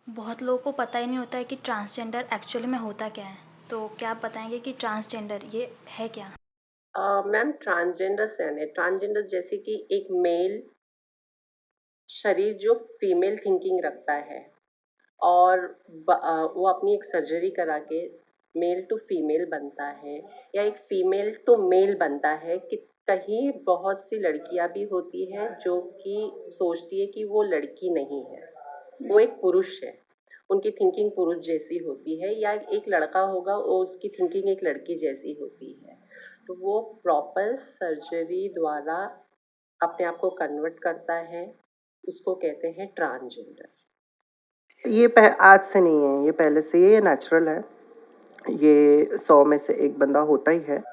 बहुत लोगों को पता ही नहीं होता है कि ट्रांसजेंडर एक्चुअली में होता क्या है। तो क्या आप बताएंगे कि ट्रांसजेंडर ये है क्या? मैम, ट्रांसजेंडर सेन है। ट्रांसजेंडर जैसे कि एक मेल शरीर जो फीमेल थिंकिंग रखता है और वो अपनी एक सर्जरी करा के मेल टू फीमेल बनता है या एक फीमेल टू मेल बनता है। कि कहीं बहुत सी लड़कियां भी होती हैं जो कि सोचती है कि वो लड़की नहीं है, वो एक पुरुष है, उनकी थिंकिंग पुरुष जैसी होती है, या एक लड़का होगा वो उसकी थिंकिंग एक लड़की जैसी होती है। तो वो प्रॉपर सर्जरी द्वारा अपने आप को कन्वर्ट करता है, उसको कहते हैं ट्रांसजेंडर। ये आज से नहीं है, ये पहले से ये नेचुरल है। ये 100 में से एक बंदा होता ही है।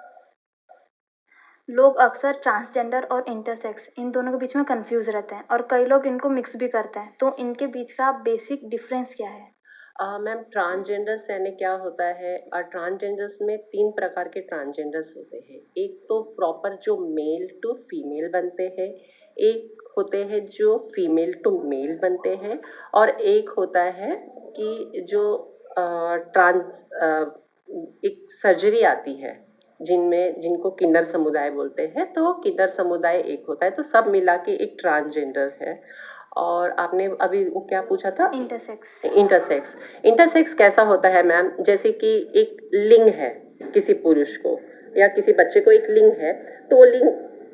लोग अक्सर ट्रांसजेंडर और इंटरसेक्स इन दोनों के बीच में कंफ्यूज रहते हैं और कई लोग इनको मिक्स भी करते हैं। तो इनके बीच का बेसिक डिफरेंस क्या है? मैम, ट्रांसजेंडर्स यानी क्या होता है? ट्रांसजेंडर्स में 3 प्रकार के ट्रांसजेंडर्स होते हैं। एक तो प्रॉपर जो मेल टू फीमेल बनते हैं, एक होते हैं जो फीमेल टू मेल बनते हैं, और एक होता है कि जो ट्रांस एक सर्जरी आती है जिनमें जिनको किन्नर समुदाय बोलते हैं। तो किन्नर समुदाय एक होता है, तो सब मिला के एक ट्रांसजेंडर है। और आपने अभी वो क्या पूछा था? इंटरसेक्स। इंटरसेक्स। इंटरसेक्स कैसा होता है मैम? जैसे कि एक लिंग है किसी पुरुष को या किसी बच्चे को, एक लिंग है, तो वो लिंग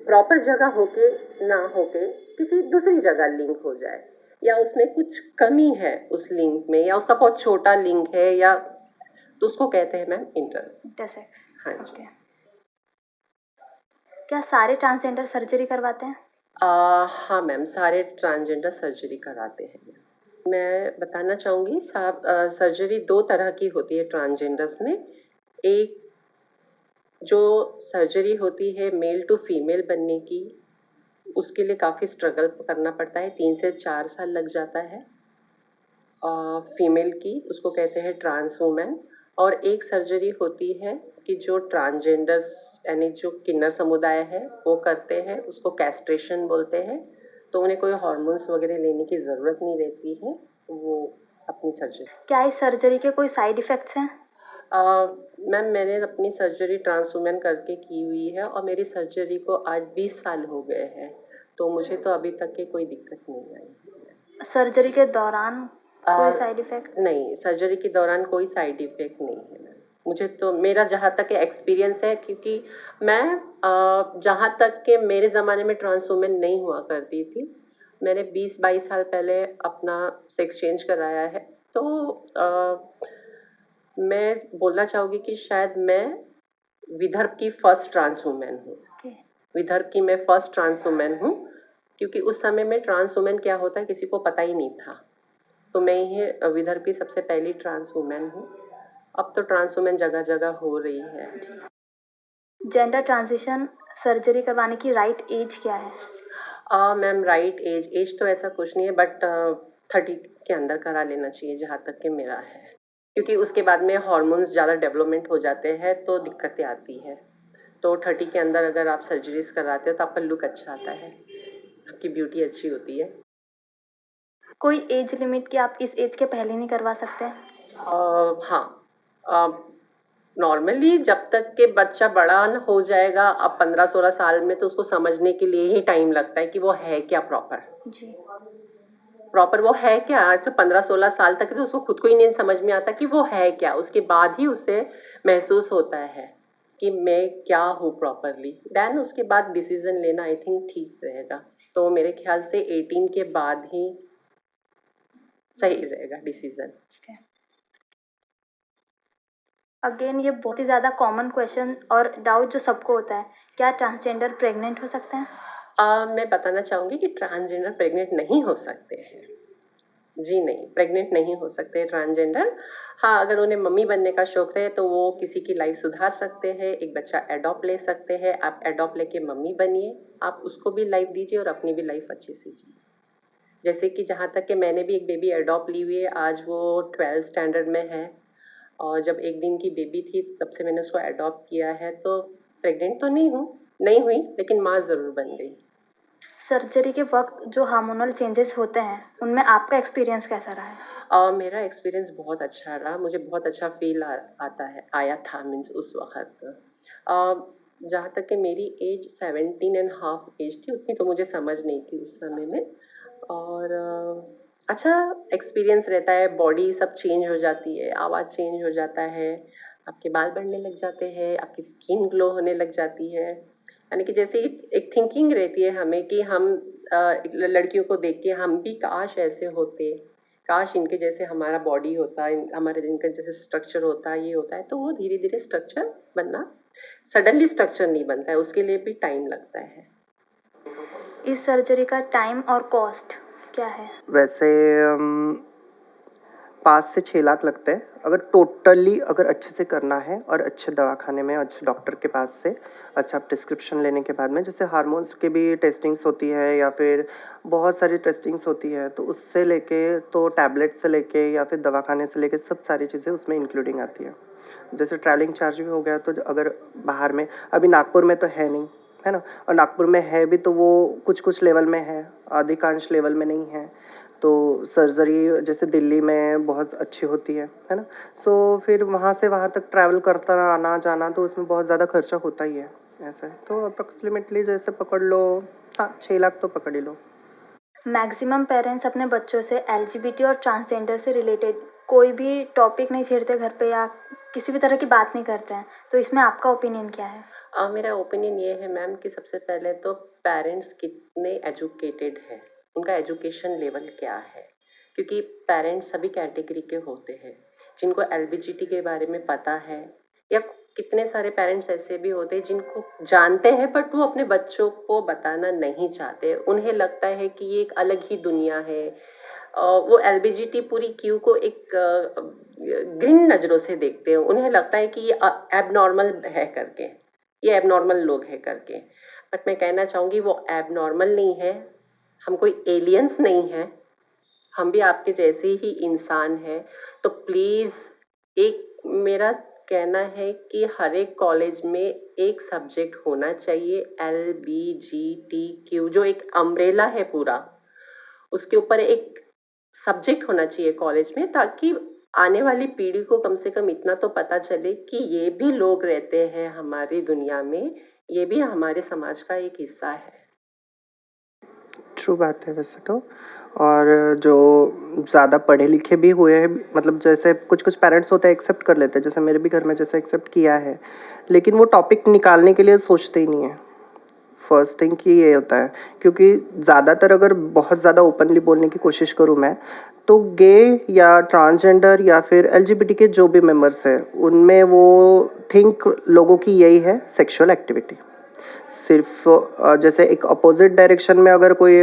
प्रॉपर जगह होके ना होके किसी दूसरी जगह लिंक हो जाए, या उसमें कुछ कमी है उस लिंक में, या उसका बहुत छोटा लिंक है, या तो उसको कहते हैं मैम इंटरसेक्स। हाँ जी। ओके। क्या सारे ट्रांसजेंडर सर्जरी करवाते हैं? हाँ मैम, सारे ट्रांसजेंडर सर्जरी कराते हैं। मैं बताना चाहूँगी साहब, सर्जरी 2 तरह की होती है ट्रांसजेंडर्स में। एक जो सर्जरी होती है मेल टू फीमेल बनने की, उसके लिए काफ़ी स्ट्रगल करना पड़ता है, 3 से 4 साल लग जाता है। फीमेल की उसको कहते हैं ट्रांस वुमेन। और एक सर्जरी होती है कि जो ट्रांसजेंडर्स यानी जो किन्नर समुदाय है वो करते हैं, उसको कैस्ट्रेशन बोलते हैं। तो उन्हें कोई हार्मोन्स वगैरह लेने की ज़रूरत नहीं रहती है, वो अपनी सर्जरी। क्या इस सर्जरी के कोई साइड इफेक्ट्स हैं? मैम, मैंने अपनी सर्जरी ट्रांस वुमेन करके की हुई है और मेरी सर्जरी को आज 20 साल हो गए हैं, तो मुझे तो अभी तक की कोई दिक्कत नहीं आई। सर्जरी के दौरान कोई साइड इफेक्ट? नहीं, सर्जरी के दौरान कोई साइड इफेक्ट नहीं है मैम। मुझे तो मेरा जहाँ तक एक्सपीरियंस है, क्योंकि मैं जहाँ तक के मेरे ज़माने में ट्रांस वुमेन नहीं हुआ करती थी, मैंने 20-22 साल पहले अपना सेक्स चेंज कराया है। तो मैं बोलना चाहूँगी कि शायद मैं विदर्भ की फर्स्ट ट्रांस वुमेन हूँ। ओके। विदर्भ की मैं फर्स्ट ट्रांस वुमेन हूँ, क्योंकि उस समय में ट्रांस वुमेन क्या होता है किसी को पता ही नहीं था। तो मैं ही विदर्भ की सबसे पहली ट्रांस वुमेन हूँ। अब तो ट्रांस वुमेन जगह जगह हो रही है। जेंडर ट्रांजिशन सर्जरी करवाने की राइट एज क्या है? मैम, राइट एज एज तो ऐसा कुछ नहीं है, बट 30 के अंदर करा लेना चाहिए जहाँ तक कि मेरा है, क्योंकि उसके बाद में हार्मोन्स ज़्यादा डेवलपमेंट हो जाते हैं तो दिक्कतें आती है। तो 30 के अंदर अगर आप सर्जरीज कराते हो तो आपका लुक अच्छा आता है, आपकी ब्यूटी अच्छी होती है। कोई एज लिमिट कि आप इस एज के पहले नहीं करवा सकते? हाँ, नॉर्मली जब तक के बच्चा बड़ा न हो जाएगा, अब 15-16 साल में, तो उसको समझने के लिए ही टाइम लगता है कि वो है क्या प्रॉपर। जी। प्रॉपर वो है क्या? तो 15-16 साल तक तो उसको खुद को ही नहीं समझ में आता कि वो है क्या। उसके बाद ही उसे महसूस होता है कि मैं क्या हूँ प्रॉपरली। देन उसके बाद डिसीजन लेना आई थिंक ठीक रहेगा। तो मेरे ख्याल से 18 के बाद ही सही रहेगा डिसीजन। अगेन ये बहुत ही ज़्यादा कॉमन क्वेश्चन और डाउट जो सबको होता है, क्या ट्रांसजेंडर प्रेग्नेंट हो सकते हैं? मैं बताना चाहूँगी कि ट्रांसजेंडर प्रेग्नेंट नहीं हो सकते हैं। जी नहीं, प्रेग्नेंट नहीं हो सकते ट्रांसजेंडर। हाँ, अगर उन्हें मम्मी बनने का शौक है तो वो किसी की लाइफ सुधार सकते हैं, एक बच्चा एडॉप्ट ले सकते हैं। आप एडॉप्ट लेके मम्मी बनिए, आप उसको भी लाइफ दीजिए और अपनी भी लाइफ अच्छे से जिए। जैसे कि जहाँ तक कि मैंने भी एक बेबी एडॉप्ट ली हुई है, आज वो 12th स्टैंडर्ड में है, और जब 1 दिन की बेबी थी तब से मैंने उसको एडॉप्ट किया है। तो प्रेग्नेंट तो नहीं हुई, लेकिन माँ ज़रूर बन गई। सर्जरी के वक्त जो हार्मोनल चेंजेस होते हैं उनमें आपका एक्सपीरियंस कैसा रहा है? मेरा एक्सपीरियंस बहुत अच्छा रहा, मुझे बहुत अच्छा फील आता है, आया था, मीन्स उस वक्त। जहाँ तक कि मेरी एज 17.5 एज थी, उतनी तो मुझे समझ नहीं थी उस समय में। और अच्छा एक्सपीरियंस रहता है, बॉडी सब चेंज हो जाती है, आवाज़ चेंज हो जाता है, आपके बाल बढ़ने लग जाते हैं, आपकी स्किन ग्लो होने लग जाती है। यानी कि जैसे एक थिंकिंग रहती है हमें कि हम लड़कियों को देख के हम भी काश ऐसे होते, काश इनके जैसे हमारा बॉडी होता, हमारे इनका जैसे स्ट्रक्चर होता, ये होता है। तो वो धीरे धीरे स्ट्रक्चर बनना, सडनली स्ट्रक्चर नहीं बनता है, उसके लिए भी टाइम लगता है। इस सर्जरी का टाइम और कॉस्ट क्या है? वैसे 5 से 6 लाख लगते हैं, अगर टोटली अगर अच्छे से करना है और अच्छे दवाखाने में अच्छे डॉक्टर के पास से अच्छा प्रिस्क्रिप्शन लेने के बाद में, जैसे हार्मोन्स की भी टेस्टिंग्स होती है या फिर बहुत सारी टेस्टिंग्स होती है, तो उससे लेके तो टैबलेट से लेके या फिर दवाखाने से लेके सब सारी चीज़ें उसमें इंक्लूडिंग आती है। जैसे ट्रैवलिंग चार्ज भी हो गया, तो अगर बाहर में, अभी नागपुर में तो है नहीं, है ना, और नागपुर में है भी तो वो कुछ कुछ लेवल में है, अधिकांश लेवल में नहीं है। तो सर्जरी जैसे दिल्ली में बहुत अच्छी होती है ना। सो फिर वहाँ से वहाँ तक ट्रैवल करता आना जाना, तो उसमें बहुत ज़्यादा खर्चा होता ही है। ऐसा है तो अप्रोक्सीमेटली जैसे पकड़ लो, हाँ 6 लाख तो पकड़ ही लो। मैक्सिमम पेरेंट्स अपने बच्चों से एलजीबीटी और ट्रांसजेंडर से रिलेटेड कोई भी टॉपिक नहीं छेड़ते घर पे या किसी भी तरह की बात नहीं करते हैं, तो इसमें आपका ओपिनियन क्या है? मेरा ओपिनियन ये है मैम कि सबसे पहले तो पेरेंट्स कितने एजुकेटेड है, उनका एजुकेशन लेवल क्या है, क्योंकि पेरेंट्स सभी कैटेगरी के होते हैं, जिनको एलबीजीटी के बारे में पता है, या कितने सारे पेरेंट्स ऐसे भी होते हैं जिनको जानते हैं बट वो अपने बच्चों को बताना नहीं चाहते, उन्हें लगता है कि ये एक अलग ही दुनिया है। वो एलबीजीटी पूरी क्यू को एक घृण नज़रों से देखते हैं, उन्हें लगता है कि ये एबनॉर्मल है करके, ये एबनॉर्मल लोग हैं करके। बट मैं कहना चाहूँगी वो एबनॉर्मल नहीं है, हम कोई एलियंस नहीं है, हम भी आपके जैसे ही इंसान हैं। तो प्लीज़ एक मेरा कहना है कि हर एक कॉलेज में एक सब्जेक्ट होना चाहिए LBGTQ, जो एक अम्ब्रेला है पूरा, उसके ऊपर एक सब्जेक्ट होना चाहिए कॉलेज में, ताकि आने वाली पीढ़ी को कम से कम इतना तो पता चले कि ये भी लोग रहते हैं हमारी दुनिया में, ये भी हमारे समाज का एक हिस्सा है। ट्रू बात है वैसे तो। और जो ज़्यादा पढ़े लिखे भी हुए हैं, मतलब जैसे कुछ कुछ पेरेंट्स होते हैं एक्सेप्ट कर लेते हैं, जैसे मेरे भी घर में जैसे एक्सेप्ट किया है, लेकिन वो टॉपिक निकालने के लिए सोचते ही नहीं है। फर्स्ट थिंग कि ये होता है, क्योंकि ज़्यादातर अगर बहुत ज़्यादा ओपनली बोलने की कोशिश करूँ मैं, तो गे या ट्रांसजेंडर या फिर एलजीबीटी के जो भी मेंबर्स हैं, उनमें वो थिंक लोगों की यही है सेक्सुअल एक्टिविटी। सिर्फ जैसे एक अपोजिट डायरेक्शन में अगर कोई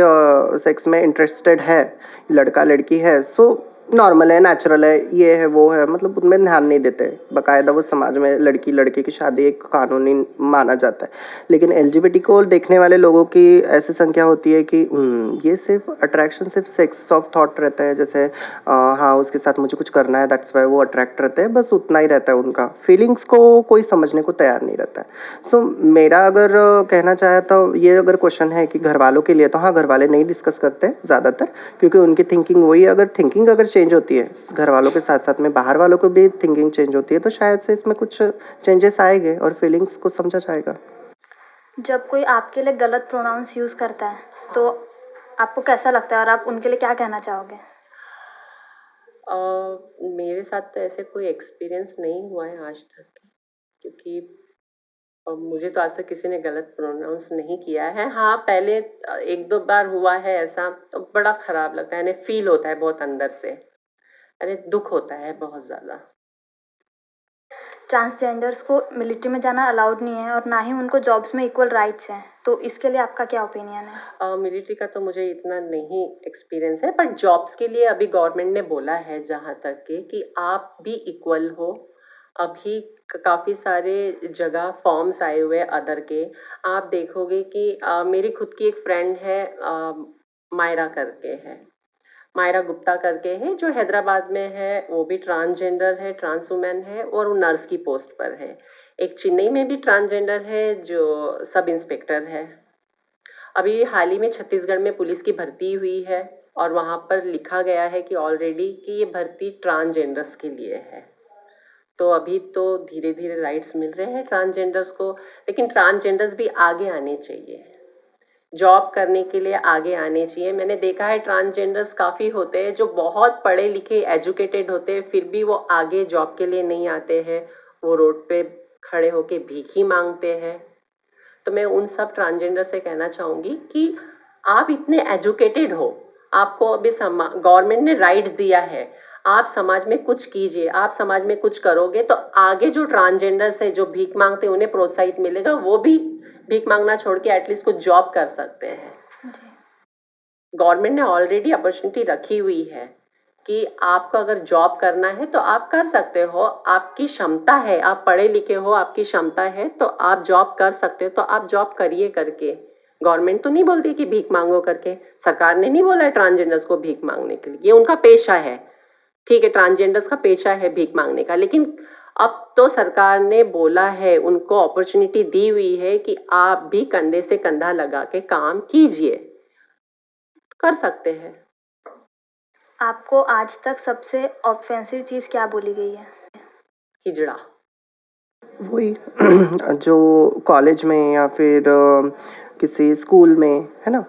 सेक्स में इंटरेस्टेड है, लड़का लड़की है, सो नॉर्मल है, नेचुरल है, ये है वो है, मतलब उनमें ध्यान नहीं देते। बाकायदा वो समाज में लड़की लड़के की शादी एक कानूनी माना जाता है। लेकिन एलजीबीटी को देखने वाले लोगों की ऐसी संख्या होती है कि ये सिर्फ अट्रैक्शन सिर्फ सेक्स ऑफ थॉट रहता है, जैसे हाँ उसके साथ मुझे कुछ करना है, दैट्स वाई वो अट्रैक्ट रहते हैं, बस उतना ही रहता है उनका। फीलिंग्स को कोई समझने को तैयार नहीं रहता है। सो मेरा अगर कहना चाहे तो ये अगर क्वेश्चन है कि घर वालों के लिए, तो हाँ घर वाले नहीं डिस्कस करते ज़्यादातर, क्योंकि उनकी थिंकिंग वही, अगर थिंकिंग अगर चेंज होती है घर वालों के साथ साथ में बाहर वालों को भी थिंकिंग चेंज होती है, तो शायद से इसमें कुछ चेंजेस आएंगे और फीलिंग्स को समझा जाएगा। जब कोई आपके लिए गलत प्रोनाउंस यूज़ करता है तो आपको कैसा लगता है और आप उनके लिए क्या कहना चाहोगे? मेरे साथ तो ऐसे कोई एक्सपीरियंस नहीं हुआ है आज तक, क्योंकि मुझे तो आज तक किसी ने गलत प्रोनाउंस नहीं किया है। हाँ पहले एक दो बार हुआ है ऐसा, तो बड़ा खराब लगता है, यानी फील होता है बहुत अंदर से, यानी दुख होता है बहुत ज़्यादा। ट्रांसजेंडर्स को मिलिट्री में जाना अलाउड नहीं है और ना ही उनको जॉब्स में इक्वल राइट्स हैं, तो इसके लिए आपका क्या ओपिनियन है? मिलिट्री का तो मुझे इतना नहीं एक्सपीरियंस है, बट जॉब्स के लिए अभी गवर्नमेंट ने बोला है जहाँ तक कि आप भी इक्वल हो। अभी काफ़ी सारे जगह फॉर्म्स आए हुए अदर के, आप देखोगे कि मेरी खुद की एक फ्रेंड है, मायरा करके है, मायरा गुप्ता करके है, जो हैदराबाद में है, वो भी ट्रांसजेंडर है, ट्रांस वुमेन है और वो नर्स की पोस्ट पर है। एक चेन्नई में भी ट्रांसजेंडर है जो सब इंस्पेक्टर है। अभी हाल ही में छत्तीसगढ़ में पुलिस की भर्ती हुई है और वहाँ पर लिखा गया है कि ऑलरेडी कि ये भर्ती ट्रांसजेंडर्स के लिए है। तो अभी तो धीरे धीरे राइट्स मिल रहे हैं ट्रांसजेंडर्स को, लेकिन ट्रांसजेंडर्स भी आगे आने चाहिए, जॉब करने के लिए आगे आने चाहिए। मैंने देखा है ट्रांसजेंडर्स काफ़ी होते हैं जो बहुत पढ़े लिखे एजुकेटेड होते हैं, फिर भी वो आगे जॉब के लिए नहीं आते हैं, वो रोड पे खड़े होके भीख ही मांगते हैं। तो मैं उन सब ट्रांसजेंडर से कहना चाहूँगी कि आप इतने एजुकेटेड हो, आपको अभी गवर्नमेंट ने राइट्स दिया है, आप समाज में कुछ कीजिए, आप समाज में कुछ करोगे तो आगे जो ट्रांसजेंडर्स है जो भीख मांगते हैं उन्हें प्रोत्साहित मिलेगा, वो भी भीख मांगना छोड़ के एटलीस्ट कुछ जॉब कर सकते हैं। गवर्नमेंट ने ऑलरेडी अपॉर्चुनिटी रखी हुई है कि आपको अगर जॉब करना है तो आप कर सकते हो, आपकी क्षमता है, आप पढ़े लिखे हो, आपकी क्षमता है तो आप जॉब कर सकते हो, तो आप जॉब करिए करके। गवर्नमेंट तो नहीं बोलती कि भीख मांगो करके, सरकार ने नहीं बोला है ट्रांसजेंडर्स को भीख मांगने के लिए, ये उनका पेशा है, ठीक है, ट्रांसजेंडर्स का पेशा है भीख मांगने का, लेकिन अब तो सरकार ने बोला है, उनको अपॉर्चुनिटी दी हुई है कि आप भी कंधे से कंधा लगा के काम कीजिए, कर सकते हैं। आपको आज तक सबसे ऑफेंसिव चीज़ क्या बोली गई है? हिजड़ा। वही जो कॉलेज में या फिर किसी स्कूल में, है ना?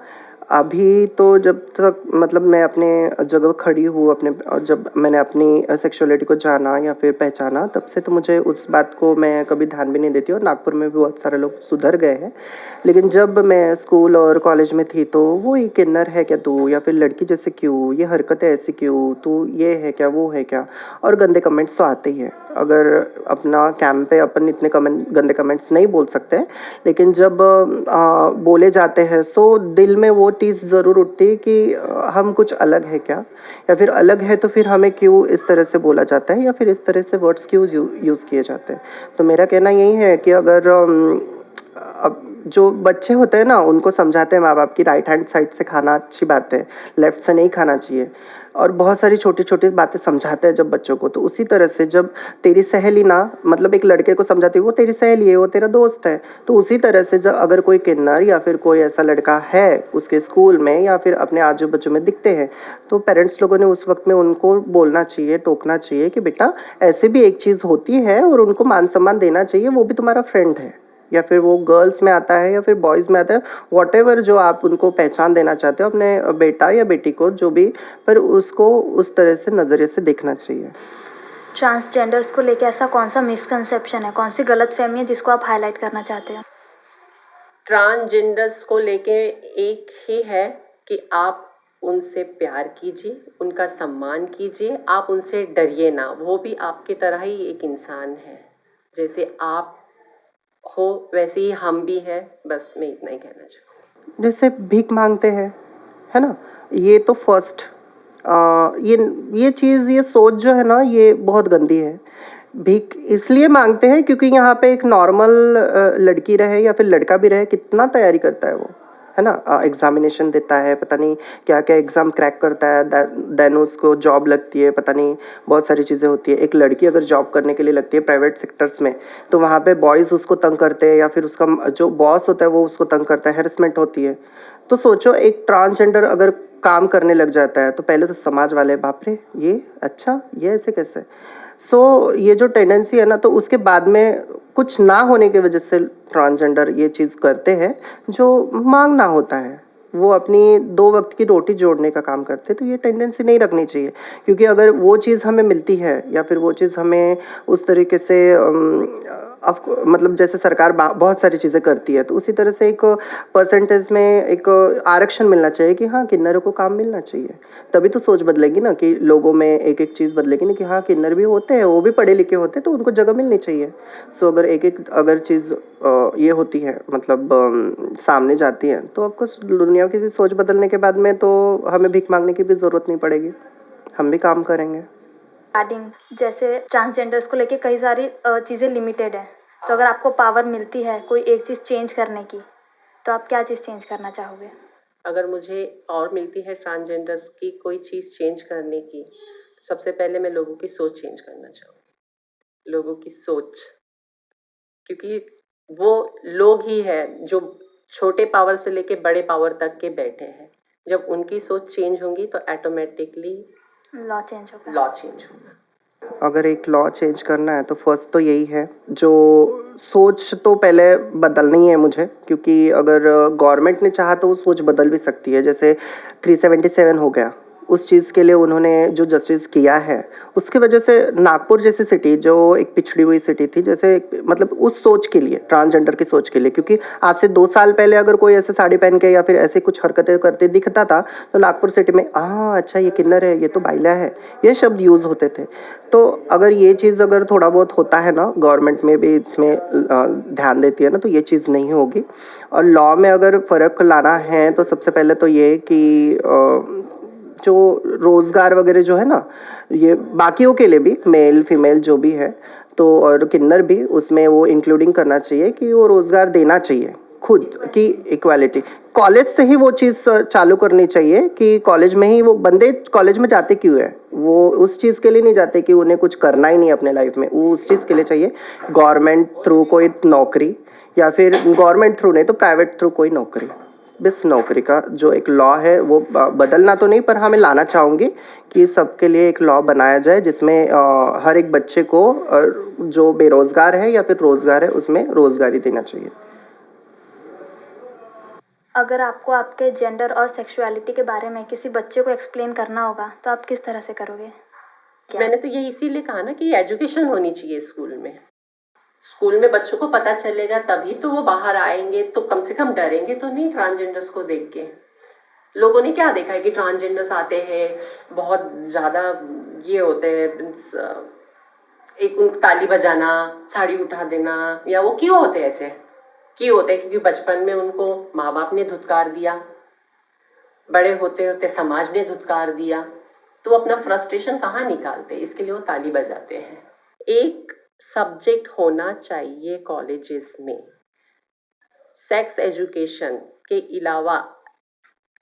अभी तो जब तक मतलब मैं अपने जगह खड़ी हूँ, अपने जब मैंने अपनी सेक्सुअलिटी को जाना या फिर पहचाना, तब से तो मुझे उस बात को मैं कभी ध्यान भी नहीं देती और नागपुर में भी बहुत सारे लोग सुधर गए हैं। लेकिन जब मैं स्कूल और कॉलेज में थी तो वो ही किन्नर है क्या तू, या फिर लड़की जैसे क्यों, ये हरकतें ऐसी क्यों, तू ये है क्या, वो है क्या, और गंदे कमेंट्स तो आते ही हैं। अगर अपना कैंप पे अपन इतने गंदे कमेंट्स नहीं बोल सकते, लेकिन जब बोले जाते हैं सो दिल में वो चीज़ ज़रूर उठती है कि हम कुछ अलग है क्या, या फिर अलग है तो फिर हमें क्यों इस तरह से बोला जाता है, या फिर इस तरह से वर्ड्स क्यों यूज़ किए जाते हैं। तो मेरा कहना यही है कि अगर अब जो बच्चे होते हैं ना, उनको समझाते हैं माँ बाप की राइट हैंड साइड से खाना अच्छी बात है, लेफ्ट से नहीं खाना चाहिए, और बहुत सारी छोटी छोटी बातें समझाते हैं जब बच्चों को, तो उसी तरह से जब तेरी सहेली ना, मतलब एक लड़के को समझाती है वो तेरी सहेली है, वो तेरा दोस्त है, तो उसी तरह से जब अगर कोई किन्नर या फिर कोई ऐसा लड़का है उसके स्कूल में या फिर अपने आजू बाजू में दिखते हैं, तो पेरेंट्स लोगों ने उस वक्त में उनको बोलना चाहिए, टोकना चाहिए कि बेटा ऐसे भी एक चीज़ होती है और उनको मान सम्मान देना चाहिए, वो भी तुम्हारा फ्रेंड है, या फिर वो गर्ल्स में आता है या फिर बॉयज़ में आता है, व्हाटएवर जो आप उनको पहचान देना चाहते हो अपने बेटा या बेटी को, जो भी, पर उसको उस तरह से नज़रिए से देखना चाहिए। ट्रांसजेंडर्स को लेके ऐसा कौन सा मिसकंसेप्शन है, कौन सी गलतफहमी है जिसको आप हाईलाइट करना चाहते हो? ट्रांसजेंडर्स को लेके एक ही है कि आप उनसे प्यार कीजिए, उनका सम्मान कीजिए, आप उनसे डरिए ना, वो भी आपकी तरह ही एक इंसान है, जैसे आप हो वैसे ही हम भी हैं, बस मैं इतना ही कहना चाहूँगी। जैसे भीख मांगते हैं, है ना, ये तो फर्स्ट, ये चीज़, ये सोच जो है ना, ये बहुत गंदी है। भीख इसलिए मांगते हैं क्योंकि यहाँ पे एक नॉर्मल लड़की रहे या फिर लड़का भी रहे, कितना तैयारी करता है वो, है ना, एग्जामिनेशन देता है, पता नहीं क्या क्या एग्ज़ाम क्रैक करता है, देन उसको जॉब लगती है, पता नहीं बहुत सारी चीज़ें होती है। एक लड़की अगर जॉब करने के लिए लगती है प्राइवेट सेक्टर्स में, तो वहाँ पे बॉयज़ उसको तंग करते हैं या फिर उसका जो बॉस होता है वो उसको तंग करता है, हेरसमेंट होती है। तो सोचो एक ट्रांसजेंडर अगर काम करने लग जाता है तो पहले तो समाज वाले बाप रे, ये अच्छा, ये ऐसे कैसे। ये जो टेंडेंसी है ना, तो उसके बाद में कुछ ना होने की वजह से ट्रांसजेंडर ये चीज़ करते हैं जो मांगना होता है, वो अपनी 2 वक्त की रोटी जोड़ने का काम करते हैं, तो ये टेंडेंसी नहीं रखनी चाहिए, क्योंकि अगर वो चीज़ हमें मिलती है या फिर वो चीज़ हमें उस तरीके से मतलब जैसे सरकार बहुत सारी चीज़ें करती है, तो उसी तरह से एक परसेंटेज में एक आरक्षण मिलना चाहिए कि हाँ, किन्नरों को काम मिलना चाहिए। तभी तो सोच बदलेगी ना, कि लोगों में एक एक चीज़ बदलेगी ना, कि हाँ, किन्नर भी होते हैं, वो भी पढ़े लिखे होते हैं, तो उनको जगह मिलनी चाहिए। अगर एक एक अगर चीज़ ये होती है, मतलब सामने जाती है, तो आपको दुनिया की भी सोच बदलने के बाद में तो हमें भीख मांगने की भी ज़रूरत नहीं पड़ेगी, हम भी काम करेंगे। रिगार्डिंग जैसे ट्रांसजेंडर्स को लेके कई सारी चीज़ें लिमिटेड है, तो अगर आपको पावर मिलती है कोई एक चीज़ चेंज करने की, तो आप क्या चीज़ चेंज करना चाहोगे? अगर मुझे और मिलती है ट्रांसजेंडर्स की कोई चीज़ चेंज करने की, तो सबसे पहले मैं लोगों की सोच चेंज करना चाहूँगी, लोगों की सोच, क्योंकि वो लोग ही हैं जो छोटे पावर से लेके बड़े पावर तक के बैठे हैं। जब उनकी सोच चेंज होगी तो ऑटोमेटिकली लॉ चेंज होगा। लॉ चेंज होगा। अगर एक लॉ चेंज करना है तो फर्स्ट तो यही है, जो सोच तो पहले बदलनी है मुझे, क्योंकि अगर गवर्नमेंट ने चाहा तो वो सोच बदल भी सकती है। जैसे 377 हो गया, उस चीज़ के लिए उन्होंने जो जस्टिस किया है, उसकी वजह से नागपुर जैसी सिटी जो एक पिछड़ी हुई सिटी थी, जैसे मतलब उस सोच के लिए, ट्रांसजेंडर की सोच के लिए, क्योंकि आज से 2 साल पहले अगर कोई ऐसे साड़ी पहन के या फिर ऐसे कुछ हरकतें करते दिखता था तो नागपुर सिटी में हाँ अच्छा ये किन्नर है, ये तो बाइला है, ये शब्द यूज़ होते थे। तो अगर ये चीज़ अगर थोड़ा बहुत होता है ना, गवर्नमेंट में भी इसमें ध्यान देती है ना, तो ये चीज़ नहीं होगी। और लॉ में अगर फ़र्क लाना है तो सबसे पहले तो ये कि जो रोज़गार वगैरह जो है ना, ये बाकियों के लिए भी, मेल फीमेल जो भी है तो, और किन्नर भी, उसमें वो इंक्लूडिंग करना चाहिए कि वो रोज़गार देना चाहिए खुद की इक्वालिटी। कॉलेज से ही वो चीज़ चालू करनी चाहिए कि कॉलेज में ही वो बंदे कॉलेज में जाते क्यों है, वो उस चीज़ के लिए नहीं जाते कि उन्हें कुछ करना ही नहीं अपने लाइफ में, वो उस चीज़ के लिए चाहिए गवर्नमेंट थ्रू कोई नौकरी, या फिर गवर्नमेंट थ्रू नहीं तो प्राइवेट थ्रू कोई नौकरी। बस नौकरी का जो एक लॉ है वो बदलना तो नहीं, पर हाँ मैं लाना चाहूँगी कि सबके लिए एक लॉ बनाया जाए जिसमें हर एक बच्चे को जो बेरोजगार है या फिर रोजगार है उसमें रोजगारी देना चाहिए। अगर आपको आपके जेंडर और सेक्सुअलिटी के बारे में किसी बच्चे को एक्सप्लेन करना होगा तो आप किस तरह से करोगे? मैंने तो ये इसीलिए कहा ना कि एजुकेशन होनी चाहिए स्कूल में। स्कूल में बच्चों को पता चलेगा तभी तो वो बाहर आएंगे, तो कम से कम डरेंगे तो नहीं ट्रांसजेंडर्स को देख के। लोगों ने क्या देखा है कि ट्रांसजेंडर्स आते हैं, बहुत ज्यादा ये होते हैं, एक उनको ताली बजाना, साड़ी उठा देना, या वो क्यों होते हैं ऐसे? क्यों होते हैं? क्योंकि बचपन में उनको माँ बाप ने धुतकार दिया, बड़े होते होते समाज ने धुतकार दिया, तो वो अपना फ्रस्ट्रेशन कहाँ निकालते हैं? इसके लिए वो ताली बजाते हैं। एक सब्जेक्ट होना चाहिए कॉलेजेस में सेक्स एजुकेशन के अलावा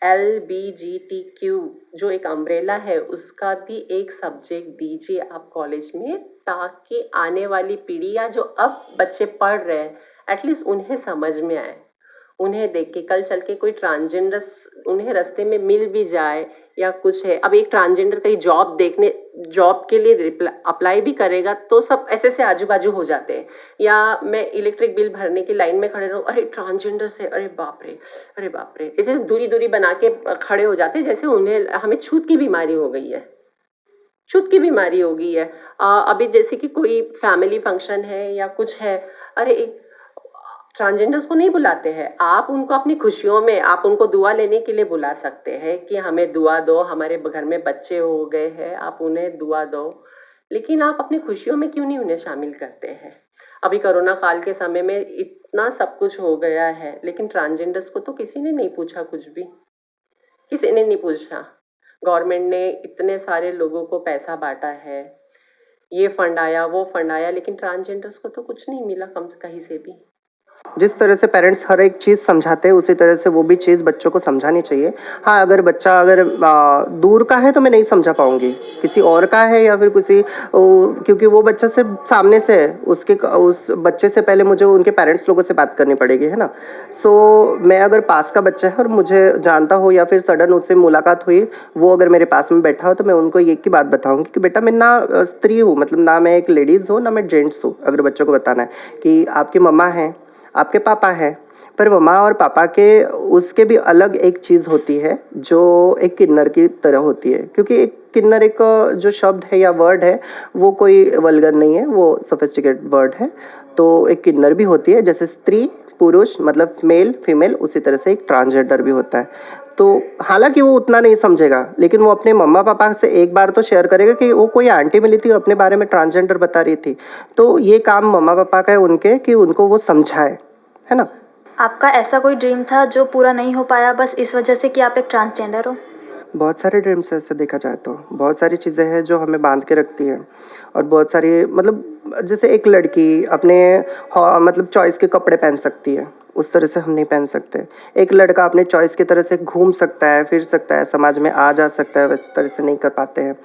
LBGTQ जो एक अम्ब्रेला है उसका भी एक सब्जेक्ट दीजिए आप कॉलेज में, ताकि आने वाली पीढ़ी या जो अब बच्चे पढ़ रहे हैं एटलीस्ट उन्हें समझ में आए, उन्हें देख के कल चल के कोई ट्रांसजेंडर उन्हें रास्ते में मिल भी जाए या कुछ है। अब एक ट्रांसजेंडर कहीं जॉब के लिए अप्लाई भी करेगा तो सब ऐसे से आजू बाजू हो जाते हैं, या मैं इलेक्ट्रिक बिल भरने की लाइन में खड़े रहूं, अरे ट्रांसजेंडर से, अरे बाप रे, अरे बाप रे, ऐसे दूरी दूरी बना के खड़े हो जाते हैं जैसे उन्हें हमें छूत की बीमारी हो गई है, छूत की बीमारी हो गई है। अभी जैसे कि कोई फैमिली फंक्शन है या कुछ है, अरे ट्रांसजेंडर्स को नहीं बुलाते हैं, आप उनको अपनी खुशियों में आप उनको दुआ लेने के लिए बुला सकते हैं कि हमें दुआ दो, हमारे घर में बच्चे हो गए हैं, आप उन्हें दुआ दो, लेकिन आप अपनी खुशियों में क्यों नहीं उन्हें शामिल करते हैं? अभी कोरोना काल के समय में इतना सब कुछ हो गया है, लेकिन ट्रांसजेंडर्स को तो किसी ने नहीं पूछा, कुछ भी किसी ने नहीं पूछा। गवर्नमेंट ने इतने सारे लोगों को पैसा बांटा है, ये फंड आया वो फंड आया, लेकिन ट्रांसजेंडर्स को तो कुछ नहीं मिला कहीं से भी। जिस तरह से पेरेंट्स हर एक चीज़ समझाते हैं उसी तरह से वो भी चीज़ बच्चों को समझानी चाहिए। हाँ, अगर बच्चा अगर दूर का है तो मैं नहीं समझा पाऊँगी, किसी और का है या फिर किसी क्योंकि वो बच्चा सिर्फ सामने से है, उस बच्चे से पहले मुझे उनके पेरेंट्स लोगों से बात करनी पड़ेगी, है ना? सो मैं अगर पास का बच्चा है और मुझे जानता हो या फिर सडन उससे मुलाकात हुई, वो अगर मेरे पास में बैठा हो तो मैं उनको एक ही बात बताऊँगी कि बेटा मैं ना स्त्री हूँ, मतलब ना मैं एक लेडीज़ हूँ ना मैं जेंट्स हूँ। अगर बच्चों को बताना है कि आपकी मम्मा हैं, आपके पापा हैं, पर मम्मा और पापा के उसके भी अलग एक चीज़ होती है जो एक किन्नर की तरह होती है, क्योंकि एक किन्नर एक जो शब्द है या वर्ड है वो कोई वल्गर नहीं है, वो सोफिस्टिकेटेड वर्ड है। तो एक किन्नर भी होती है, जैसे स्त्री पुरुष मतलब मेल फीमेल, उसी तरह से एक ट्रांसजेंडर भी होता है। तो हालांकि वो उतना नहीं समझेगा, लेकिन वो अपने मम्मा पापा से एक बार तो शेयर करेगा कि वो कोई आंटी मिली थी अपने बारे में ट्रांसजेंडर बता रही थी। तो ये काम मम्मा पापा का है उनके कि उनको वो समझाए, है ना? आपका ऐसा कोई ड्रीम था जो पूरा नहीं हो पाया बस इस वजह से कि आप एक ट्रांसजेंडर हो? बहुत सारे ड्रीम्स है, ऐसे देखा जाए तो बहुत सारी चीज़ें हैं जो हमें बांध के रखती है, और बहुत सारी मतलब जैसे एक लड़की अपने मतलब चॉइस के कपड़े पहन सकती है, उस तरह से हम नहीं पहन सकते। एक लड़का अपने चॉइस की तरह से घूम सकता है, फिर सकता है, समाज में आ जा सकता है, वैसे तरह से नहीं कर पाते हैं।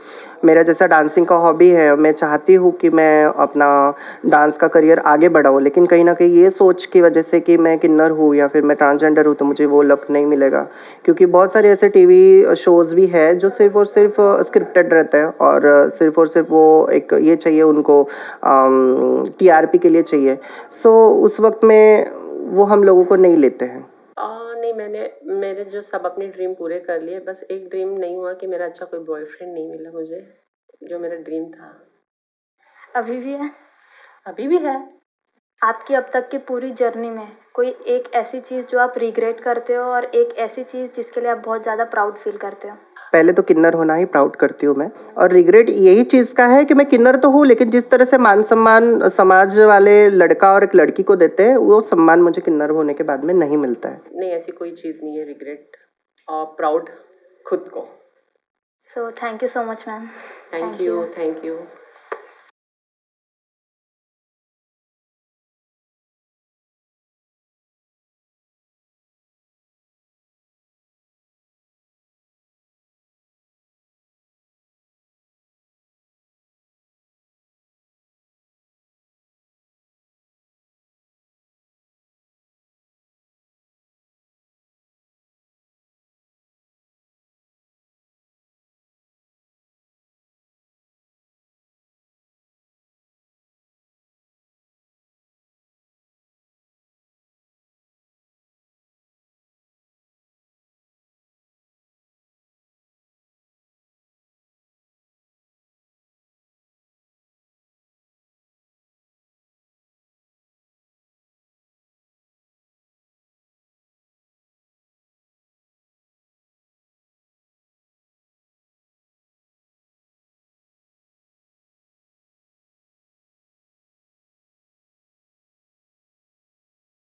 मेरा जैसा डांसिंग का हॉबी है, मैं चाहती हूँ कि मैं अपना डांस का करियर आगे बढ़ाऊँ, लेकिन कहीं न कहीं ये सोच की वजह से कि मैं किन्नर हूँ या फिर मैं ट्रांसजेंडर हूँ, तो मुझे वो लक नहीं मिलेगा। क्योंकि बहुत सारे ऐसे टीवी शोज़ भी हैं जो सिर्फ़ और सिर्फ़ स्क्रिप्टेड रहते हैं और सिर्फ़ और सिर्फ़ वो एक ये चाहिए उनको टीआरपी के लिए चाहिए। सो उस वक़्त में वो हम लोगों को नहीं लेते हैं। नहीं, मेरे जो सब अपने ड्रीम पूरे कर लिए, बस एक ड्रीम नहीं हुआ कि मेरा अच्छा कोई बॉयफ्रेंड नहीं मिला मुझे, जो मेरा ड्रीम था। अभी भी है? अभी भी है। आपकी अब तक की पूरी जर्नी में कोई एक ऐसी चीज़ जो आप रिग्रेट करते हो और एक ऐसी चीज़ जिसके लिए आप बहुत ज़्यादा प्राउड फील करते हो? पहले तो किन्नर होना ही प्राउड करती हूँ मैं, और रिग्रेट यही चीज़ का है कि मैं किन्नर तो हूँ, लेकिन जिस तरह से मान-सम्मान समाज वाले लड़का और एक लड़की को देते हैं, वो सम्मान मुझे किन्नर होने के बाद में नहीं मिलता है। नहीं, ऐसी कोई चीज़ नहीं है रिग्रेट और प्राउड खुद को। So thank you so much ma'am. Thank you, thank you.